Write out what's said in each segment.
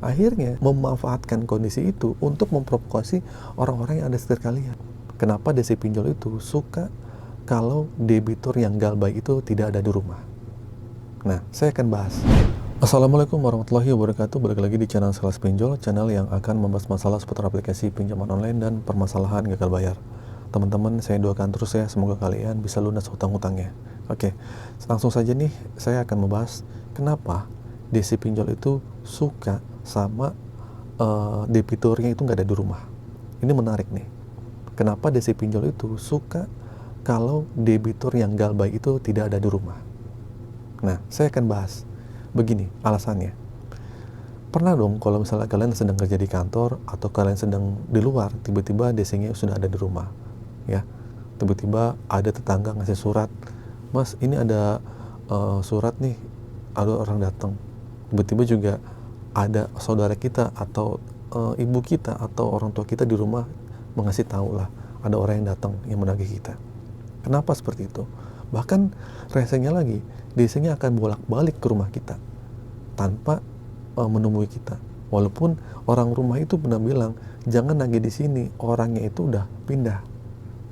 akhirnya memanfaatkan kondisi itu untuk memprovokasi orang-orang yang ada di sekitar kalian. Kenapa DC pinjol itu suka kalau debitur yang galbay itu tidak ada di rumah? Nah, saya akan bahas. Assalamualaikum warahmatullahi wabarakatuh. Balik lagi di channel Sales Pinjol, channel yang akan membahas masalah seputar aplikasi pinjaman online dan permasalahan gagal bayar. Teman-teman, saya doakan terus ya, semoga kalian bisa lunas hutang-hutangnya. Oke, langsung saja nih, saya akan membahas kenapa DC pinjol itu suka sama debiturnya itu nggak ada di rumah. Ini menarik nih. Kenapa DC pinjol itu suka kalau debitur yang galbay itu tidak ada di rumah? Nah, saya akan bahas. Begini alasannya. Pernah dong kalau misalnya kalian sedang kerja di kantor atau kalian sedang di luar, tiba-tiba DC-nya sudah ada di rumah, ya. Tiba-tiba ada tetangga ngasih surat, Mas, ini ada surat nih, ada orang datang. Tiba-tiba juga ada saudara kita atau ibu kita atau orang tua kita di rumah mengasih tahu lah, ada orang yang datang yang menagih kita. Kenapa seperti itu? Bahkan resenya lagi, DC-nya akan bolak-balik ke rumah kita tanpa menemui kita. Walaupun orang rumah itu pernah bilang, jangan nagih di sini, orangnya itu udah pindah.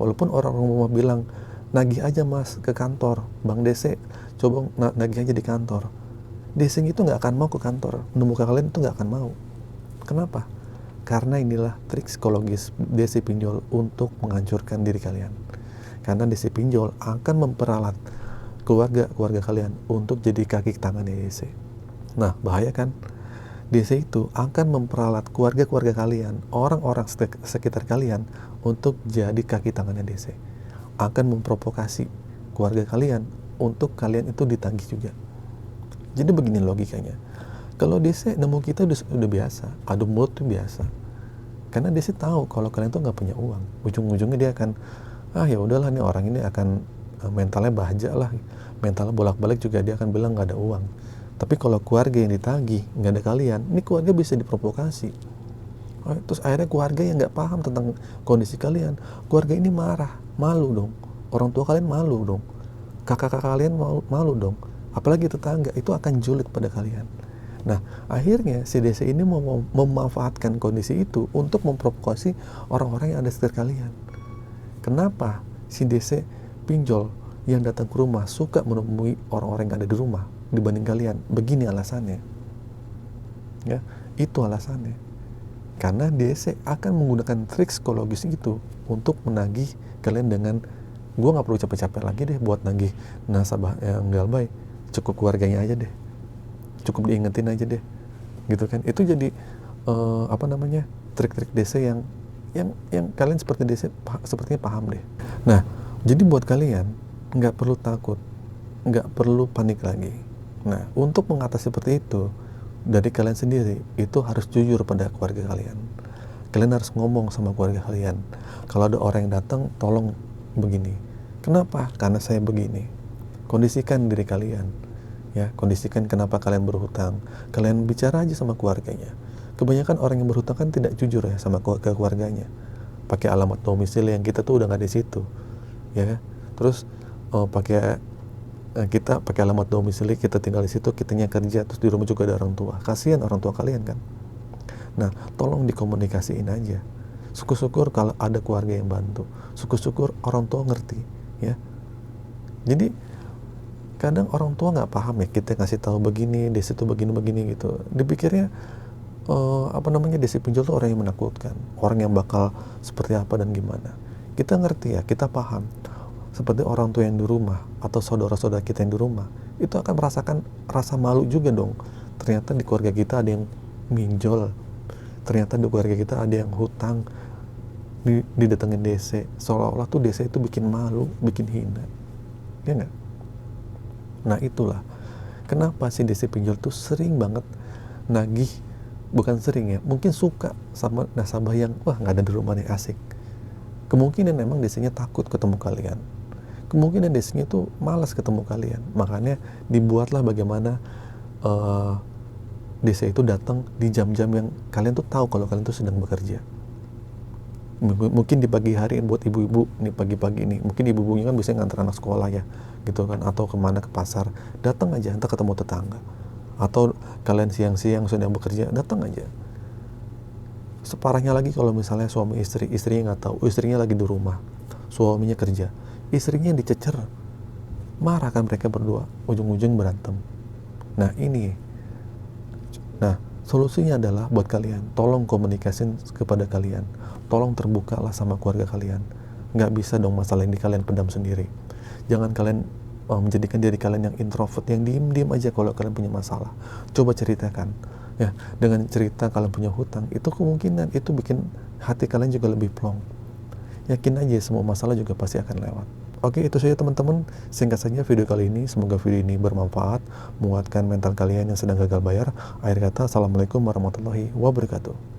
Walaupun orang rumah bilang, nagih aja mas ke kantor, Bang DC, coba nagih aja di kantor. DC-nya itu nggak akan mau ke kantor, menemukan kalian itu nggak akan mau. Kenapa? Karena inilah trik psikologis DC pinjol untuk menghancurkan diri kalian. Karena DC pinjol akan memperalat keluarga kalian untuk jadi kaki tangan DC. Nah, bahaya kan? DC itu akan memperalat keluarga kalian, orang-orang sekitar kalian untuk jadi kaki tangannya DC. Akan memprovokasi keluarga kalian untuk kalian itu ditagih juga. Jadi begini logikanya. Kalau DC nemu kita udah biasa, adu mulut tuh biasa. Karena DC tahu kalau kalian tuh nggak punya uang. Ujung-ujungnya dia akan, ya udahlah nih orang ini akan mentalnya bahagia lah. Mentalnya bolak-balik juga dia akan bilang nggak ada uang. Tapi kalau keluarga yang ditagih, nggak ada kalian, ini keluarga bisa diprovokasi. Terus akhirnya keluarga yang nggak paham tentang kondisi kalian, keluarga ini marah, malu dong. Orang tua kalian malu dong. Kakak-kakak kalian malu dong. Apalagi tetangga, itu akan julid pada kalian. Nah, akhirnya si DC ini mau memanfaatkan kondisi itu untuk memprovokasi orang-orang yang ada di sekitar kalian. Kenapa si DC pinjol yang datang ke rumah suka menemui orang-orang yang ada di rumah dibanding kalian? Begini alasannya, ya, itu alasannya. Karena DC akan menggunakan trik psikologis itu untuk menagih kalian dengan, gue nggak perlu capek-capek lagi deh buat nagih nasabah yang galbay, cukup keluarganya aja deh, cukup diingetin aja deh, gitu kan? Itu jadi trik-trik DC yang kalian seperti DC sepertinya paham deh. Nah, jadi buat kalian nggak perlu takut, nggak perlu panik lagi. Nah, untuk mengatasi seperti itu, dari kalian sendiri itu harus jujur pada keluarga kalian. Kalian harus ngomong sama keluarga kalian. Kalau ada orang yang datang, tolong begini. Kenapa? Karena saya begini. Kondisikan diri kalian, ya. Kondisikan kenapa kalian berhutang. Kalian bicara aja sama keluarganya. Kebanyakan orang yang berhutang kan tidak jujur ya sama keluarganya. Pakai alamat domisili yang kita tuh udah nggak di situ, ya. Terus kita pakai alamat domisili, kita tinggal di situ, kitanya kerja, terus di rumah juga ada orang tua. Kasihan orang tua kalian kan. Nah, tolong dikomunikasiin aja. Syukur-syukur kalau ada keluarga yang bantu. Syukur-syukur orang tua ngerti, ya. Jadi kadang orang tua nggak paham ya, kita ngasih tahu begini, di situ begini gitu. Dipikirnya DC pinjol tuh orang yang menakutkan, orang yang bakal seperti apa dan gimana. Kita ngerti ya, kita paham. Seperti orang tua yang di rumah atau saudara-saudara kita yang di rumah, itu akan merasakan rasa malu juga dong. Ternyata di keluarga kita ada yang minjol, ternyata di keluarga kita ada yang hutang, didatengin DC, seolah-olah tuh DC itu bikin malu, bikin hina, ya nggak? Nah, itulah kenapa si DC pinjol tuh sering banget nagih, bukan sering ya, mungkin suka sama nasabah yang nggak ada di rumah nih, asik. Kemungkinan memang DC-nya takut ketemu kalian. Kemungkinan DC-nya itu malas ketemu kalian. Makanya dibuatlah bagaimana DC itu datang di jam-jam yang kalian tuh tahu kalau kalian tuh sedang bekerja. Mungkin di pagi hari buat ibu-ibu nih, pagi-pagi nih. Mungkin ibu-ibunya kan biasanya ngantar anak sekolah ya, gitu kan, atau kemana ke pasar. Datang aja, entah ketemu tetangga. Atau kalian siang-siang sedang bekerja, datang aja. Separahnya lagi kalau misalnya suami istri, istrinya nggak tahu, istrinya lagi di rumah, suaminya kerja, istrinya dicecer, marah kan mereka berdua, ujung-ujung berantem. Nah ini, nah solusinya adalah buat kalian, tolong komunikasin kepada kalian, tolong terbukalah sama keluarga kalian. Nggak bisa dong masalah ini kalian pendam sendiri. Jangan kalian menjadikan diri kalian yang introvert, yang diem-diem aja kalau kalian punya masalah. Coba ceritakan. Ya, dengan cerita kalian punya hutang, itu kemungkinan itu bikin hati kalian juga lebih plong. Yakin aja semua masalah juga pasti akan lewat. Oke, itu saja teman-teman. Singkat saja video kali ini. Semoga video ini bermanfaat, menguatkan mental kalian yang sedang gagal bayar. Akhir kata, Assalamualaikum warahmatullahi wabarakatuh.